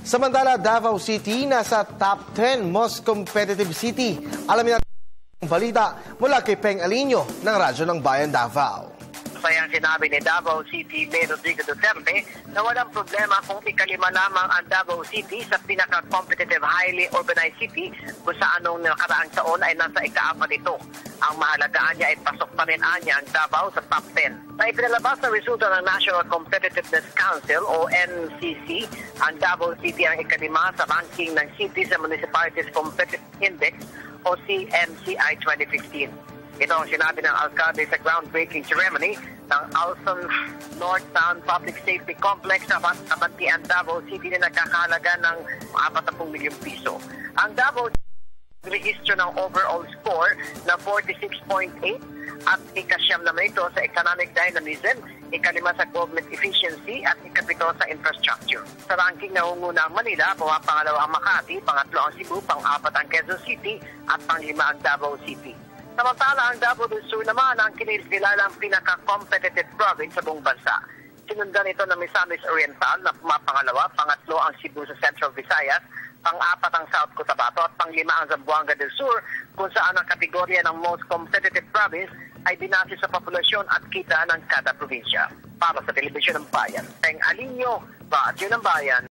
Samantala, Davao City nasa top 10 most competitive city. Alamin natin ang balita mula kay Peng Alinio ng Radyo ng Bayan Davao. Masayang sinabi ni Davao City Mayor Rodrigo Duterte na walang problema kung ikalima lamang ang Davao City sa pinaka-competitive highly urbanized city kung saan noong nakaraang taon ay nasa ika-4 ito. Ang mahalagaan niya ay pasok pa rin niya ang Davao sa top 10. Sa ipinalabas na resulta ng National Competitiveness Council o NCC, ang Davao City ang ikalima sa ranking ng Cities and Municipalities Competitive Index o CMCI 2015. Ito ang sinabi ng alkalde sa groundbreaking ceremony ng Alson North Town Public Safety Complex sa Kabantian, Davao City na nagkakahalaga ng 40 milyong piso. Ang Davao City rehistro ng overall score na 46.8 at ika-9 naman ito sa economic dynamism, ika-5 sa government efficiency at ika-7 sa infrastructure. Sa ranking nangunguna ang Manila, pumapangalawa ang Makati, pangatlo ang Cebu, pang-4 ang Quezon City at pang-5 ang Davao City. Samantala, ang Davao del Sur naman ang kinilalang pinaka-competitive province sa buong bansa. Sinundan ito ng Misamis Oriental na pumapangalawa, pangatlo ang Cebu sa Central Visayas, pang-4 ang South Cotabato at pang-5 ang Zamboanga del Sur, kung saan ang kategorya ng most competitive province ay binase sa populasyon at kita ng kada probinsya. Para sa Telebisyon ng Bayan, Peng Alinio, Radyo ng Bayan.